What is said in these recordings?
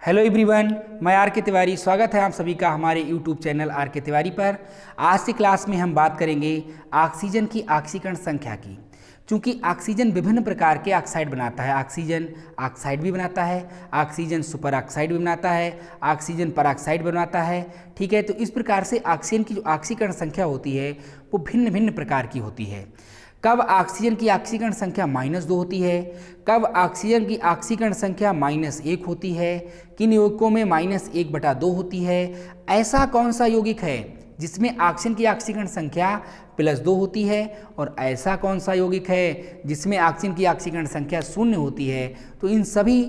Hello everyone, मैं are के तिवारी। स्वागत है आप सभी का हमारे यूट्यूब चैनल आर के तिवारी पर। आज की क्लास में हम बात करेंगे ऑक्सीजन की ऑक्सीकरण संख्या की। चूँकि ऑक्सीजन विभिन्न प्रकार के ऑक्साइड बनाता है, ऑक्सीजन ऑक्साइड भी बनाता है, ऑक्सीजन सुपर ऑक्साइड भी बनाता है, ऑक्सीजन परऑक्साइड बनाता है। ठीक है, तो इस प्रकार से ऑक्सीजन की जो ऑक्सीकरण संख्या होती है वो भिन्न भिन्न प्रकार की होती है। कब ऑक्सीजन की ऑक्सीकरण संख्या -2 होती है, कब ऑक्सीजन की ऑक्सीकरण संख्या -1 होती है, किन यौगिकों में -1/2 होती है। ऐसा कौन सा यौगिक है जिसमें ऑक्सीजन की ऑक्सीकरण संख्या +2 होती है, और ऐसा कौन सा यौगिक है जिसमें ऑक्सीजन की ऑक्सीकरण संख्या 0 होती है। तो इन सभी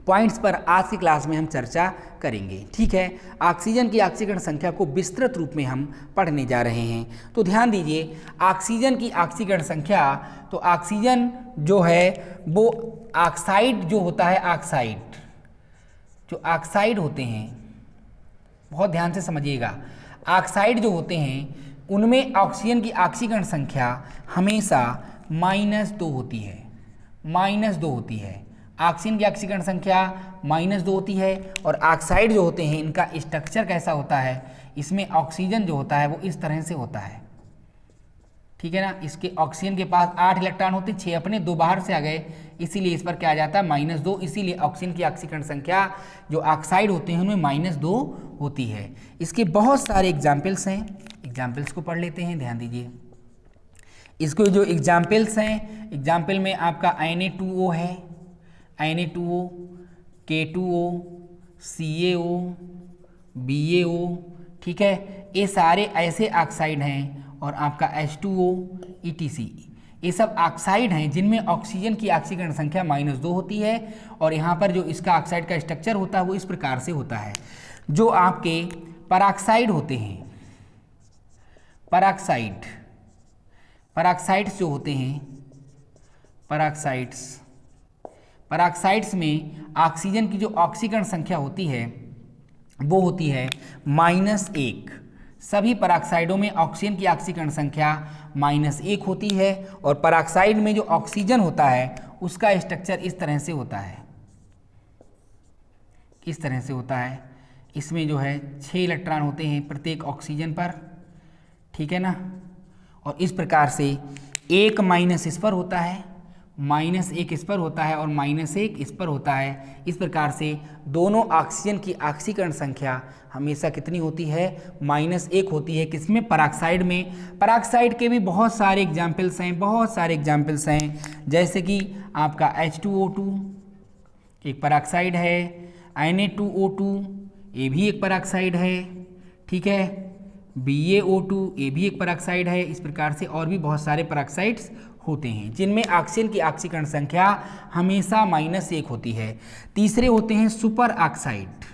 पॉइंट्स पर आज की क्लास में हम चर्चा करेंगे। ठीक है, ऑक्सीजन की ऑक्सीकरण संख्या को विस्तृत रूप में हम पढ़ने जा रहे हैं। तो ध्यान दीजिए, ऑक्सीजन की ऑक्सीकरण संख्या, तो ऑक्सीजन जो है वो ऑक्साइड जो होता है, ऑक्साइड जो ऑक्साइड होते हैं, बहुत ध्यान से समझिएगा, ऑक्साइड जो होते हैं उनमें ऑक्सीजन की ऑक्सीकरण संख्या हमेशा -2 होती है, -2 होती है। ऑक्सीजन की ऑक्सीकरण संख्या -2 होती है। और ऑक्साइड जो होते हैं इनका स्ट्रक्चर कैसा होता है, इसमें ऑक्सीजन जो होता है वो इस तरह से होता है। ठीक है ना, इसके ऑक्सीजन के पास 8 इलेक्ट्रॉन होते, 6 अपने 2 बाहर से आ गए, इसीलिए इस पर क्या आ जाता है -2। इसीलिए ऑक्सीजन की ऑक्सीकरण संख्या जो ऑक्साइड होते हैं उनमें -2 होती है। इसके बहुत सारे एग्जाम्पल्स हैं, एग्जाम्पल्स को पढ़ लेते हैं, ध्यान दीजिए। इसको जो एग्जाम्पल्स हैं, एग्जाम्पल में आपका Na2O है, Na2O, K2O, CaO, BaO। ठीक है, ये सारे ऐसे ऑक्साइड हैं, और आपका H2O, ETC, ये सब ऑक्साइड हैं जिनमें ऑक्सीजन की ऑक्सीकरण संख्या -2 होती है। और यहाँ पर जो इसका ऑक्साइड का स्ट्रक्चर होता है वो इस प्रकार से होता है। जो आपके परऑक्साइड होते हैं, परऑक्साइड्स जो होते हैं, परऑक्साइड्स में ऑक्सीजन की जो ऑक्सीकरण संख्या होती है वो होती है -1। सभी परऑक्साइडों में ऑक्सीजन की ऑक्सीकरण संख्या -1 होती है। और परऑक्साइड में जो ऑक्सीजन होता है उसका स्ट्रक्चर इस तरह से होता है, इस तरह से होता है। इसमें जो है 6 इलेक्ट्रॉन होते हैं प्रत्येक ऑक्सीजन पर। ठीक है ना, और इस प्रकार से एक माइनस इस पर होता है, -1 इस पर होता है, और -1 इस पर होता है। इस प्रकार से दोनों ऑक्सीजन की ऑक्सीकरण संख्या हमेशा कितनी होती है, -1 होती है। किसमें, परऑक्साइड में। परऑक्साइड के भी बहुत सारे एग्जाम्पल्स हैं, जैसे कि आपका H2O2 एक परऑक्साइड है, Na2O2 ये भी एक परऑक्साइड है। ठीक है, BaO2 ये भी एक परऑक्साइड है। इस प्रकार से और भी बहुत सारे परऑक्साइड्स होते हैं जिनमें ऑक्सीजन की ऑक्सीकरण संख्या हमेशा -1 होती है। तीसरे होते हैं सुपर ऑक्साइड्स।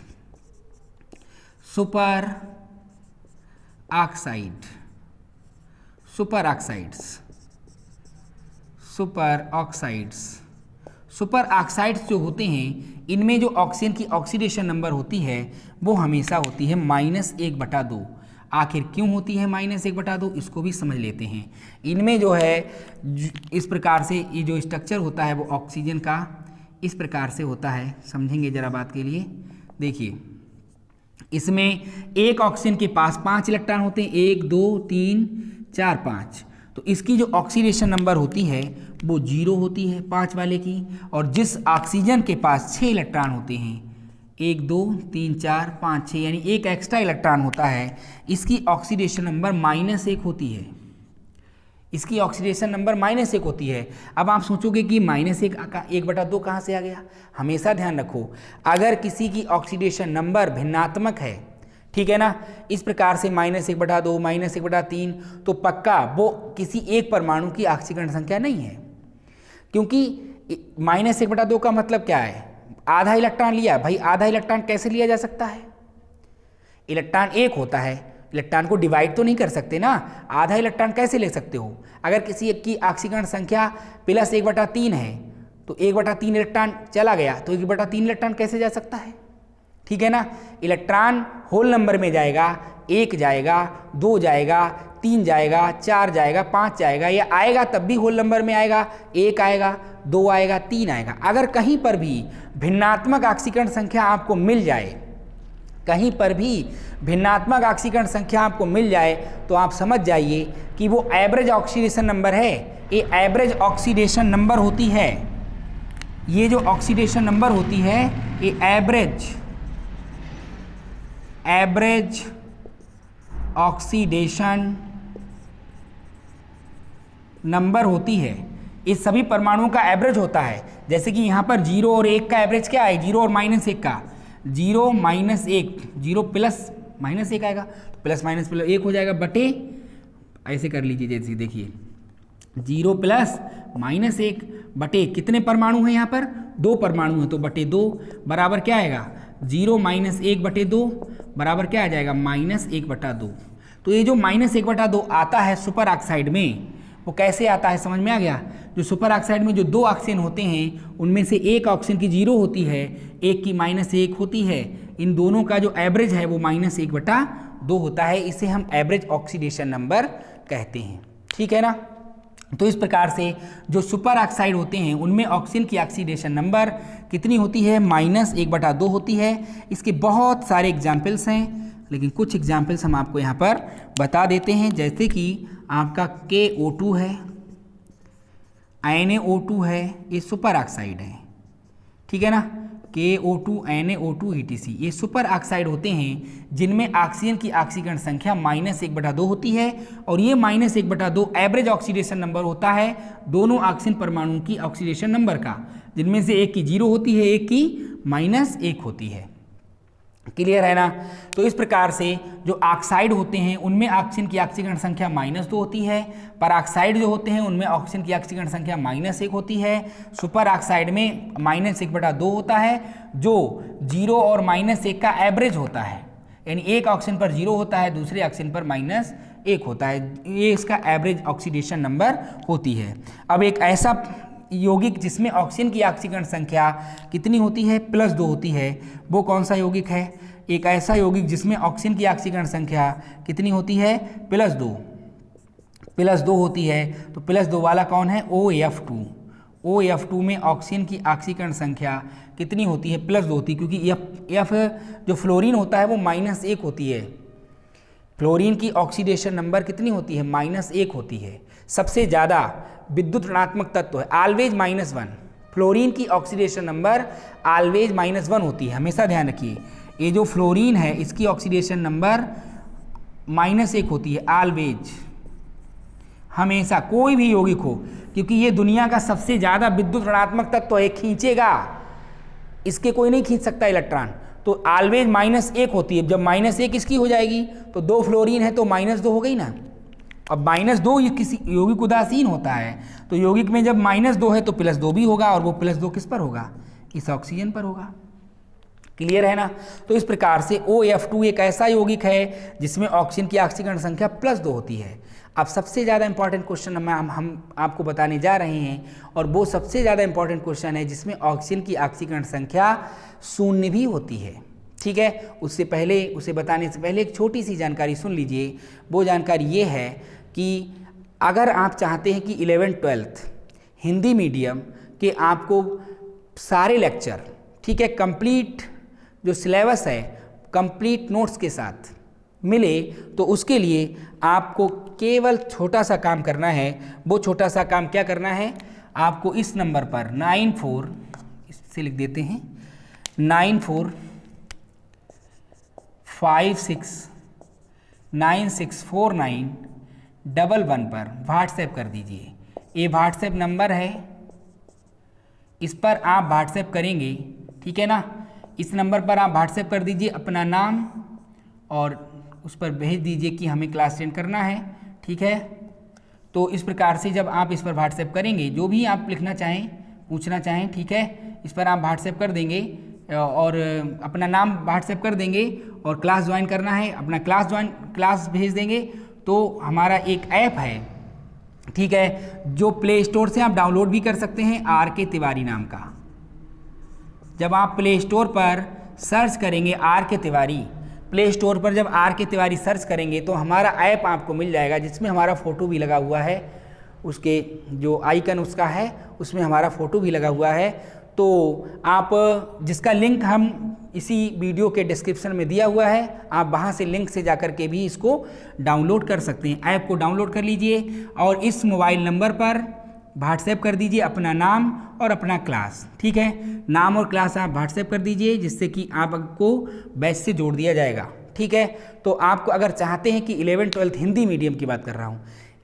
सुपर ऑक्साइड्स जो होते हैं इनमें जो ऑक्सीजन की ऑक्सीडेशन नंबर होती है वो हमेशा होती है -1/2। आखिर क्यों होती है -1/2, इसको भी समझ लेते हैं। इनमें जो है इस प्रकार से ये जो स्ट्रक्चर होता है वो ऑक्सीजन का इस प्रकार से होता है। समझेंगे जरा बात के लिए। देखिए, इसमें एक ऑक्सीजन के पास 5 इलेक्ट्रॉन होते हैं, 1 2 3 4 5। तो इसकी जो ऑक्सीडेशन नंबर होती है वो 0 होती है 5 वाले की। और जिस ऑक्सीजन के पास 6 इलेक्ट्रॉन होते हैं, 1 2 3 4 5 6, यानी एक एक्स्ट्रा इलेक्ट्रॉन होता है, इसकी ऑक्सीडेशन नंबर -1 होती है। इसकी ऑक्सीडेशन नंबर -1 होती है। अब आप सोचोगे कि -1/2 कहाँ से आ गया। हमेशा ध्यान रखो, अगर किसी की ऑक्सीडेशन नंबर भिन्नात्मक है, ठीक है ना, इस प्रकार से -1/2, -1/3, तो पक्का वो किसी एक परमाणु की ऑक्सीकरण संख्या नहीं है। क्योंकि -1/2 का मतलब क्या है, आधा इलेक्ट्रॉन लिया। भाई आधा इलेक्ट्रॉन कैसे लिया जा सकता है, इलेक्ट्रॉन एक होता है, इलेक्ट्रॉन को डिवाइड तो नहीं कर सकते ना, आधा इलेक्ट्रॉन कैसे ले सकते हो। अगर किसी एक की ऑक्सीकरण संख्या +1/3 है तो 1/3 इलेक्ट्रॉन चला गया, तो 1/3 इलेक्ट्रॉन कैसे जा सकता है। ठीक है ना। इलेक्ट्रॉन होल नंबर में जाएगा, 1 जाएगा, 2 जाएगा, 3 जाएगा, 4 जाएगा, 5 जाएगा, ये आएगा तब भी होल नंबर में आएगा, 1 आएगा, 2 आएगा, 3 आएगा। अगर कहीं पर भी भिन्नात्मक ऑक्सीकरण संख्या आपको मिल जाए, कहीं पर भी भिन्नात्मक ऑक्सीकरण संख्या आपको मिल जाए, तो आप समझ जाइए कि वो एवरेज ऑक्सीडेशन नंबर है। ये एवरेज ऑक्सीडेशन नंबर होती है, ये जो ऑक्सीडेशन नंबर होती है ये एवरेज ऑक्सीडेशन नंबर होती है। इस सभी परमाणुओं का एवरेज होता है। जैसे कि यहाँ पर 0 और 1 का एवरेज क्या है, 0 और -1 का, 0 -1, 0 प्लस -1 आएगा, तो प्लस माइनस प्लस 1 हो जाएगा, बटे ऐसे कर लीजिए, जैसे देखिए 0 प्लस -1 बटे कितने परमाणु हैं यहाँ पर, 2 परमाणु हैं, तो बटे 2 बराबर क्या आएगा, 0 -1 बटे 2 बराबर क्या आ जाएगा, -1/2। तो ये जो -1/2 आता है सुपर ऑक्साइड में, वो कैसे आता है समझ में आ गया। जो सुपर ऑक्साइड में जो 2 ऑक्सीजन होते हैं उनमें से एक ऑक्सीजन की 0 होती है, एक की -1 होती है, इन दोनों का जो एवरेज है वो -1/2 होता है। इसे हम एवरेज ऑक्सीडेशन नंबर कहते हैं, ठीक है ना। तो इस प्रकार से जो सुपर ऑक्साइड होते हैं उनमें ऑक्सीजन की ऑक्सीडेशन नंबर कितनी होती है, -1/2 होती है। इसके बहुत सारे एग्जाम्पल्स हैं, लेकिन कुछ एग्जाम्पल्स हम आपको यहाँ पर बता देते हैं। जैसे कि आपका KO2 है, NaO2 है, ये सुपर ऑक्साइड है, ठीक है ना। KO2, NaO2, ETC ये सुपर ऑक्साइड होते हैं जिनमें ऑक्सीजन की ऑक्सीकरण संख्या -1/2 होती है, और ये -1/2 एवरेज ऑक्सीडेशन नंबर होता है दोनों ऑक्सीजन परमाणुओं की ऑक्सीडेशन नंबर का, जिनमें से एक की 0 होती है, एक की -1 होती है। क्लियर है ना। तो इस प्रकार से जो ऑक्साइड होते हैं उनमें ऑक्सीजन की ऑक्सीकरण संख्या -2 होती है, परऑक्साइड जो होते हैं उनमें ऑक्सीजन की ऑक्सीकरण संख्या -1 होती है, सुपर ऑक्साइड में -1/2 होता है, जो 0 और -1 का एवरेज होता है, यानी एक ऑक्सीजन पर 0 होता है, दूसरे ऑक्सीजन पर -1 होता है, ये इसका एवरेज ऑक्सीडेशन नंबर होती है। अब एक ऐसा यौगिक जिसमें ऑक्सीजन की ऑक्सीकरण संख्या कितनी होती है, +2 होती है, वो कौन सा यौगिक है। एक ऐसा यौगिक जिसमें ऑक्सीजन की ऑक्सीकरण संख्या कितनी होती है, +2 होती है, तो +2 वाला कौन है, OF2। OF2 में ऑक्सीजन की ऑक्सीकरण संख्या कितनी होती है, +2 होती है, क्योंकि F जो फ्लोरीन होता है वो -1 होती है। फ्लोरीन की ऑक्सीडेशन नंबर कितनी होती है, -1 होती है। सबसे ज़्यादा विद्युत ऋणात्मक तत्व है, ऑलवेज -1। फ्लोरीन की ऑक्सीडेशन नंबर ऑलवेज -1 होती है, हमेशा ध्यान रखिए। ये जो फ्लोरीन है इसकी ऑक्सीडेशन नंबर -1 होती है, ऑलवेज, हमेशा, कोई भी यौगिक हो, क्योंकि ये दुनिया का सबसे ज़्यादा विद्युत ऋणात्मक तत्व है, खींचेगा, इसके कोई नहीं खींच सकता इलेक्ट्रॉन, तो ऑलवेज -1 होती है। जब -1 इसकी हो जाएगी तो 2 फ्लोरीन है तो -2 हो गई ना। अब -2 ये किसी यौगिक उदासीन होता है, तो यौगिक में जब -2 है तो +2 भी होगा, और वो +2 किस पर होगा, इस ऑक्सीजन पर होगा। क्लियर है ना। तो इस प्रकार से OF2 एक ऐसा यौगिक है जिसमें ऑक्सीजन की ऑक्सीकरण संख्या +2 होती है। अब सबसे ज़्यादा इंपॉर्टेंट क्वेश्चन हम आपको बताने जा रहे हैं, और वो सबसे ज़्यादा इंपॉर्टेंट क्वेश्चन है जिसमें ऑक्सीजन की ऑक्सीकरण संख्या 0 भी होती है, ठीक है। उससे पहले, उसे बताने से पहले एक छोटी सी जानकारी सुन लीजिए। वो जानकारी ये है कि अगर आप चाहते हैं कि 11th-12th हिंदी मीडियम के आपको सारे लेक्चर, ठीक है, कंप्लीट जो सिलेबस है कंप्लीट नोट्स के साथ मिले, तो उसके लिए आपको केवल छोटा सा काम करना है। वो छोटा सा काम क्या करना है, आपको इस नंबर पर 94, इससे लिख देते हैं 9456964911 पर व्हाट्सएप कर दीजिए। ये व्हाट्सएप नंबर है, इस पर आप व्हाट्सएप करेंगे, ठीक है ना। इस नंबर पर आप व्हाट्सएप कर दीजिए अपना नाम, और उस पर भेज दीजिए कि हमें क्लास अटेंड करना है, ठीक है। तो इस प्रकार से जब आप इस पर व्हाट्सएप करेंगे, जो भी आप लिखना चाहें, पूछना चाहें, ठीक है, इस पर आप व्हाट्सएप कर देंगे और अपना नाम व्हाट्सएप कर देंगे, और क्लास ज्वाइन करना है, अपना क्लास भेज देंगे, तो हमारा एक ऐप है, ठीक है, जो प्ले स्टोर से आप डाउनलोड भी कर सकते हैं, RK तिवारी नाम का। जब आप प्ले स्टोर पर सर्च करेंगे आर के तिवारी, प्ले स्टोर पर जब आर के तिवारी सर्च करेंगे तो हमारा ऐप आपको मिल जाएगा, जिसमें हमारा फ़ोटो भी लगा हुआ है, उसके जो आइकन उसका है उसमें हमारा फ़ोटो भी लगा हुआ है। तो आप जिसका लिंक हम इसी वीडियो के डिस्क्रिप्शन में दिया हुआ है, आप वहाँ से लिंक से जाकर के भी इसको डाउनलोड कर सकते हैं। ऐप को डाउनलोड कर लीजिए और इस मोबाइल नंबर पर व्हाट्सएप कर दीजिए अपना नाम और अपना क्लास। ठीक है, नाम और क्लास आप व्हाट्सएप कर दीजिए, जिससे कि आपको बैच से जोड़ दिया जाएगा। ठीक है, तो आपको अगर चाहते हैं कि 11th-12th हिंदी मीडियम की बात कर रहा हूँ,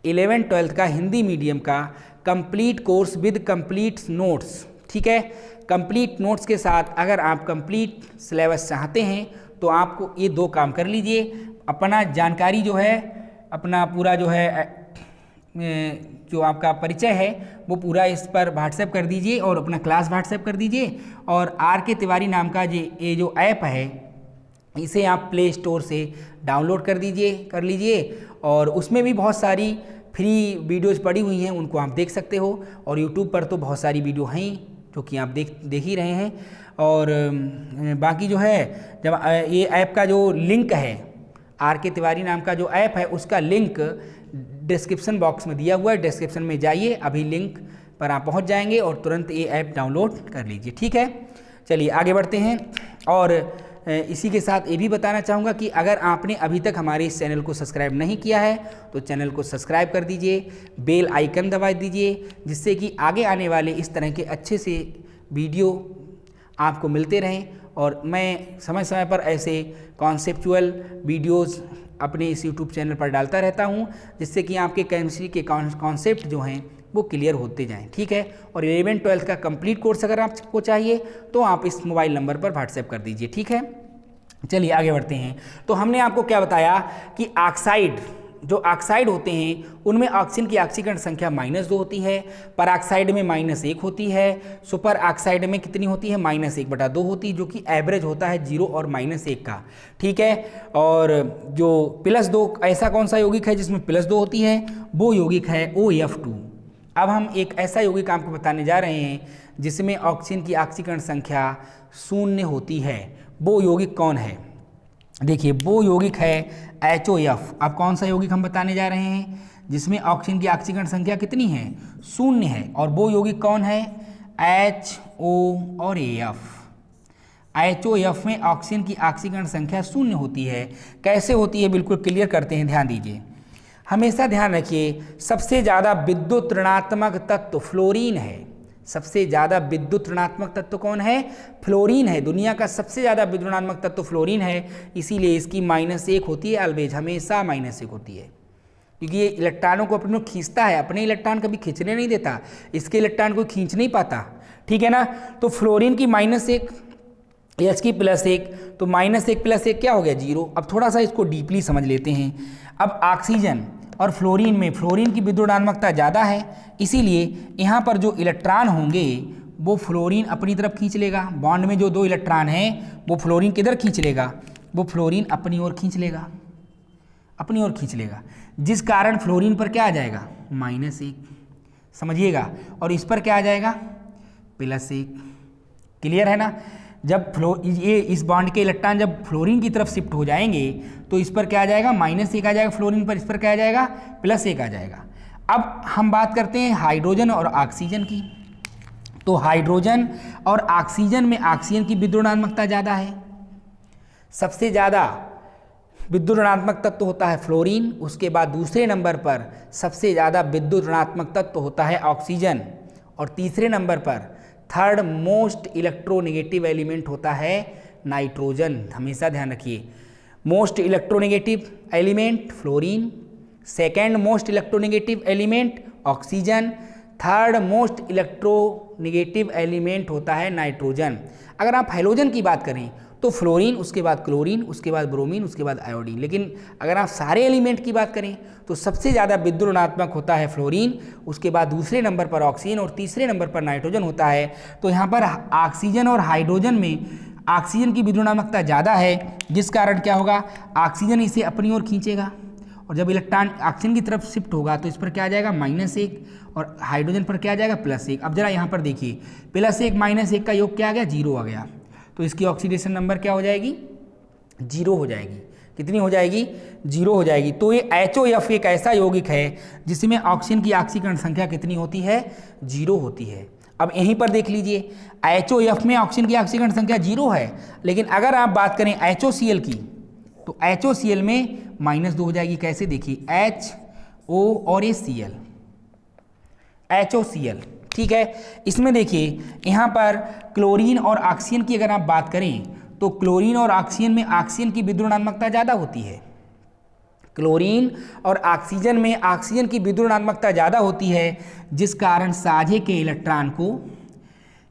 11th-12th का हिंदी मीडियम का complete course with complete notes, ठीक है, कंप्लीट नोट्स के साथ अगर आप कंप्लीट सिलेबस चाहते हैं तो आपको ये 2 काम कर लीजिए। अपना जानकारी जो है, अपना पूरा जो है जो आपका परिचय है वो पूरा इस पर व्हाट्सएप कर दीजिए और अपना क्लास व्हाट्सएप कर दीजिए। और आर के तिवारी नाम का ये जो ऐप है, इसे आप प्ले स्टोर से डाउनलोड कर लीजिए और उसमें भी बहुत सारी फ्री वीडियोज़ पड़ी हुई हैं, उनको आप देख सकते हो। और यूट्यूब पर तो बहुत सारी वीडियो हैं जो कि आप देख ही रहे हैं। और बाकी जो है, जब ये ऐप का जो लिंक है, आर के तिवारी नाम का जो ऐप है, उसका लिंक डिस्क्रिप्शन बॉक्स में दिया हुआ है, डिस्क्रिप्शन में जाइए, अभी लिंक पर आप पहुंच जाएंगे और तुरंत ये ऐप डाउनलोड कर लीजिए। ठीक है, चलिए आगे बढ़ते हैं। और इसी के साथ ये भी बताना चाहूँगा कि अगर आपने अभी तक हमारे इस चैनल को सब्सक्राइब नहीं किया है तो चैनल को सब्सक्राइब कर दीजिए, बेल आइकन दबा दीजिए, जिससे कि आगे आने वाले इस तरह के अच्छे से वीडियो आपको मिलते रहें। और मैं समय समय पर ऐसे कॉन्सेप्चुअल वीडियोज़ अपने इस यूट्यूब चैनल पर डालता रहता हूं, जिससे कि आपके केमिस्ट्री के कॉन्सेप्ट जो हैं वो क्लियर होते जाएं। ठीक है, और 11th-12th का कंप्लीट कोर्स अगर आपको चाहिए तो आप इस मोबाइल नंबर पर व्हाट्सएप कर दीजिए। ठीक है, चलिए आगे बढ़ते हैं। तो हमने आपको क्या बताया कि जो ऑक्साइड होते हैं उनमें ऑक्सीजन की ऑक्सीकरण संख्या -2 होती है, परऑक्साइड में -1 होती है, सुपर ऑक्साइड में कितनी होती है, -1/2 होती है, जो कि एवरेज होता है 0 और -1 का। ठीक है, और जो +2 ऐसा कौन सा यौगिक है जिसमें +2 होती है, वो यौगिक है OF2। अब हम एक ऐसा यौगिक आपको बताने जा रहे हैं जिसमें ऑक्सीजन की ऑक्सीकरण संख्या 0 होती है। वो यौगिक कौन है? देखिए, वो यौगिक है HOF। अब कौन सा यौगिक हम बताने जा रहे हैं जिसमें ऑक्सीजन की ऑक्सीकरण संख्या कितनी है, 0 है। और वो यौगिक कौन है, HO और AF। HOF में ऑक्सीजन की ऑक्सीकरण संख्या 0 होती है। कैसे होती है, बिल्कुल क्लियर करते हैं, ध्यान दीजिए। हमेशा ध्यान रखिए, सबसे ज़्यादा विद्युत ऋणात्मक तत्व फ्लोरीन है। सबसे ज़्यादा विद्युत ऋणात्मक तत्व कौन है, फ्लोरीन है। दुनिया का सबसे ज़्यादा विद्युत ऋणात्मक तत्व फ्लोरीन है, इसीलिए इसकी -1 होती है, ऑलवेज हमेशा -1 होती है, क्योंकि ये इलेक्ट्रॉनों को अपने खींचता है, अपने इलेक्ट्रॉन कभी खींचने नहीं देता, इसके इलेक्ट्रॉन को खींच नहीं पाता। ठीक है ना, तो फ्लोरीन की -1, H की +1, तो -1 + 1 क्या हो गया, 0। अब थोड़ा सा इसको डीपली समझ लेते हैं। अब ऑक्सीजन और फ्लोरीन में फ्लोरीन की विद्युत ऋणात्मकता ज़्यादा है, इसीलिए यहाँ पर जो इलेक्ट्रॉन होंगे वो फ्लोरीन अपनी तरफ खींच लेगा। बॉन्ड में जो 2 इलेक्ट्रॉन हैं वो फ्लोरीन किधर खींच लेगा, वो फ्लोरीन अपनी ओर खींच लेगा, अपनी ओर खींच लेगा, जिस कारण फ्लोरीन पर क्या आ जाएगा, -1, समझिएगा। और इस पर क्या आ जाएगा, +1। क्लियर है ना। जब ये इस बॉन्ड के इलेक्ट्रॉन जब फ्लोरीन की तरफ शिफ्ट हो जाएंगे तो इस पर क्या आ जाएगा, -1 आ जाएगा फ्लोरीन पर, इस पर क्या आ जाएगा, +1 आ जाएगा। अब हम बात करते हैं हाइड्रोजन और ऑक्सीजन की। तो हाइड्रोजन और ऑक्सीजन में ऑक्सीजन की विद्युत ऋणात्मकता ज़्यादा है। सबसे ज़्यादा विद्युत ऋणात्मक तत्व होता है फ्लोरीन, उसके बाद दूसरे नंबर पर सबसे ज़्यादा विद्युत ऋणात्मक तत्व होता है ऑक्सीजन, और तीसरे नंबर पर थर्ड मोस्ट इलेक्ट्रोनेगेटिव एलिमेंट होता है नाइट्रोजन। हमेशा ध्यान रखिए, most electronegative element fluorine, second most electronegative element oxygen, third most electronegative element होता है नाइट्रोजन। अगर आप हैलोजन की बात करें तो फ्लोरीन, उसके बाद क्लोरीन, उसके बाद ब्रोमीन, उसके बाद आयोडीन। लेकिन अगर आप सारे एलिमेंट की बात करें तो सबसे ज़्यादा विद्युत ऋणात्मक होता है फ्लोरीन, उसके बाद दूसरे नंबर पर ऑक्सीजन और तीसरे नंबर पर नाइट्रोजन होता है। तो यहाँ पर ऑक्सीजन और हाइड्रोजन में ऑक्सीजन की विद्युत ऋणात्मकता ज़्यादा है, जिस कारण क्या होगा, ऑक्सीजन इसे अपनी ओर खींचेगा, और जब इलेक्ट्रॉन ऑक्सीजन की तरफ शिफ्ट होगा तो इस पर क्या आ जाएगा, -1, और हाइड्रोजन पर क्या आ जाएगा, +1। अब जरा यहाँ पर देखिए, +1 -1 का योग क्या आ गया, 0 आ गया। तो इसकी ऑक्सीडेशन नंबर क्या हो जाएगी, 0 हो जाएगी। कितनी हो जाएगी, 0 हो जाएगी। तो ये HOF एक ऐसा यौगिक है जिसमें ऑक्सीजन की ऑक्सीकरण संख्या कितनी होती है, 0 होती है। अब यहीं पर देख लीजिए, HOF में ऑक्सीजन की ऑक्सीकरण संख्या 0 है, लेकिन अगर आप बात करें HOCl की तो HOCl में -2 हो जाएगी। कैसे, देखिए HO और ये Cl, HOCl, ठीक है। इसमें देखिए यहाँ पर क्लोरीन और ऑक्सीजन की अगर आप बात करें तो क्लोरीन और ऑक्सीजन में ऑक्सीजन की विद्युत ऋणात्मकता ज़्यादा होती है। क्लोरीन और ऑक्सीजन में ऑक्सीजन की विद्युत ऋणात्मकता ज़्यादा होती है, जिस कारण साझे के इलेक्ट्रॉन को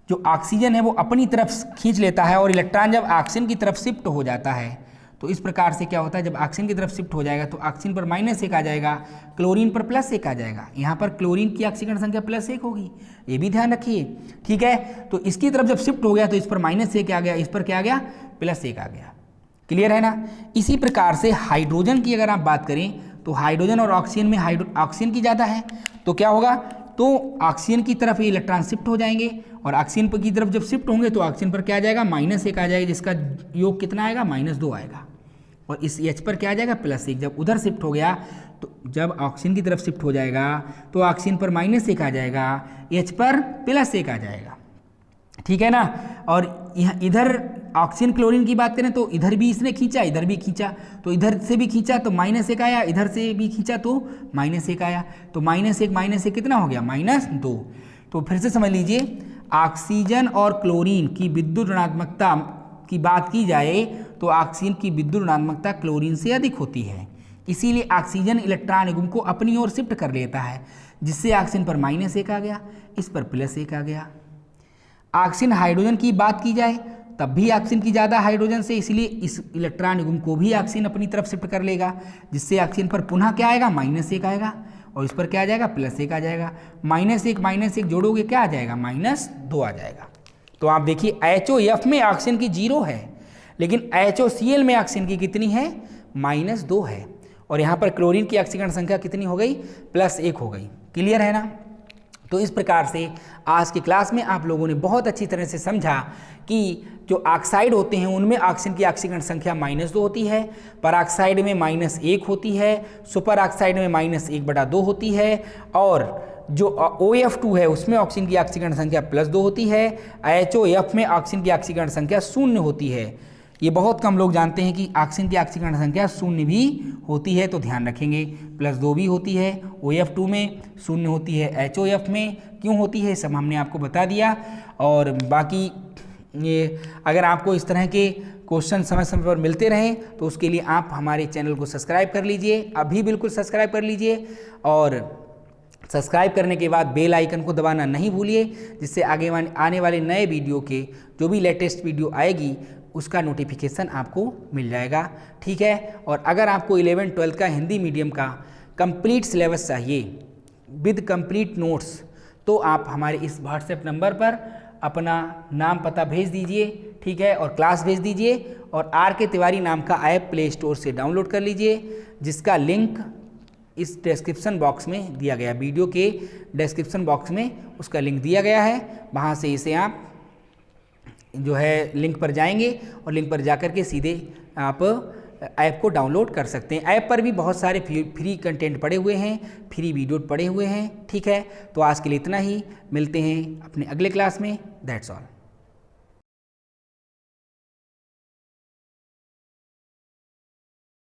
जो ऑक्सीजन है वो अपनी तरफ खींच लेता है, और इलेक्ट्रॉन जब ऑक्सीजन की तरफ शिफ्ट हो जाता है तो इस प्रकार से क्या होता है, जब ऑक्सीजन की तरफ शिफ्ट हो जाएगा तो ऑक्सीजन पर -1 आ जाएगा, क्लोरीन पर +1 आ जाएगा। यहाँ पर क्लोरीन की ऑक्सीकरण संख्या +1 होगी, ये भी ध्यान रखिए, ठीक है। तो इसकी तरफ जब शिफ्ट हो गया तो इस पर -1 आ गया, इस पर क्या आ गया, +1 आ गया। क्लियर है ना। इसी प्रकार से हाइड्रोजन की अगर आप बात करें तो हाइड्रोजन और ऑक्सीजन में ऑक्सीजन की ज़्यादा है, तो क्या होगा, तो ऑक्सीजन की तरफ ये इलेक्ट्रॉन शिफ्ट हो जाएंगे, और ऑक्सीजन की तरफ जब शिफ्ट होंगे तो ऑक्सीजन पर क्या आ जाएगा, -1 आ जाएगा, जिसका योग कितना आएगा, -2 आएगा, और इस H पर क्या आ जाएगा, +1। जब उधर शिफ्ट हो गया तो जब ऑक्सीजन की तरफ शिफ्ट हो जाएगा तो ऑक्सीजन पर -1 आ जाएगा, H पर +1 आ जाएगा, ठीक है ना। और यहाँ इधर ऑक्सीजन क्लोरीन की बात करें तो इधर भी इसने खींचा, इधर भी खींचा, तो इधर से भी खींचा तो -1 आया, इधर से भी खींचा तो -1 आया, तो -1 कितना हो गया, -2। तो फिर से समझ लीजिए, ऑक्सीजन और क्लोरीन की विद्युत ऋणात्मकता की बात की जाए तो ऑक्सीजन की विद्युत ऋणात्मकता क्लोरीन से अधिक होती है, इसीलिए ऑक्सीजन इलेक्ट्रॉन युग्म को अपनी ओर शिफ्ट कर लेता है, जिससे ऑक्सीजन पर -1 आ गया, इस पर +1 आ गया। ऑक्सीजन हाइड्रोजन की बात की जाए तब भी ऑक्सीजन की ज़्यादा हाइड्रोजन से, इसलिए इस इलेक्ट्रॉन युग्म को भी ऑक्सीजन अपनी तरफ शिफ्ट कर लेगा, जिससे ऑक्सीजन पर पुनः क्या आएगा, -1 आएगा, और इस पर क्या आ जाएगा, +1 आ जाएगा। -1 जोड़ोगे क्या आ जाएगा, -2 आ जाएगा। तो आप देखिए HOF में ऑक्सीजन की 0 है, लेकिन HOCl में ऑक्सीजन की कितनी है, -2 है, और यहाँ पर क्लोरीन की ऑक्सीकरण संख्या कितनी हो गई, +1 हो गई। क्लियर है ना। तो इस प्रकार से आज की क्लास में आप लोगों ने बहुत अच्छी तरह से समझा कि जो ऑक्साइड होते हैं उनमें ऑक्सीजन की ऑक्सीकरण संख्या -2 होती है, परऑक्साइड में -1 होती है, सुपर ऑक्साइड में -1/2 होती है, और जो OF2 है उसमें ऑक्सीजन की ऑक्सीकरण संख्या +2 होती है। HOF में ऑक्सीजन की ऑक्सीकरण संख्या 0 होती है। ये बहुत कम लोग जानते हैं कि ऑक्सीजन की ऑक्सीकरण संख्या 0 भी होती है, तो ध्यान रखेंगे, +2 भी होती है, OF2 में 0 होती है, HOF में क्यों होती है, सब हमने आपको बता दिया। और बाकी ये अगर आपको इस तरह के क्वेश्चन समय समय पर मिलते रहें तो उसके लिए आप हमारे चैनल को सब्सक्राइब कर लीजिए, अभी बिल्कुल सब्सक्राइब कर लीजिए, और सब्सक्राइब करने के बाद बेल आइकन को दबाना नहीं भूलिए, जिससे आने वाले नए वीडियो के जो भी लेटेस्ट वीडियो आएगी उसका नोटिफिकेशन आपको मिल जाएगा, ठीक है। और अगर आपको 11th-12th का हिंदी मीडियम का कंप्लीट सिलेबस चाहिए विद कंप्लीट नोट्स, तो आप हमारे इस व्हाट्सएप नंबर पर अपना नाम पता भेज दीजिए, ठीक है, और क्लास भेज दीजिए, और RK तिवारी नाम का ऐप प्ले स्टोर से डाउनलोड कर लीजिए, जिसका लिंक इस डिस्क्रिप्शन बॉक्स में दिया गया, वीडियो के डिस्क्रिप्शन बॉक्स में उसका लिंक दिया गया है, वहाँ से इसे आप जो है लिंक पर जाएंगे और लिंक पर जाकर के सीधे आप ऐप को डाउनलोड कर सकते हैं। ऐप पर भी बहुत सारे फ्री कंटेंट पड़े हुए हैं, फ्री वीडियो पड़े हुए हैं, ठीक है। तो आज के लिए इतना ही, मिलते हैं अपने अगले क्लास में, दैट्स ऑल।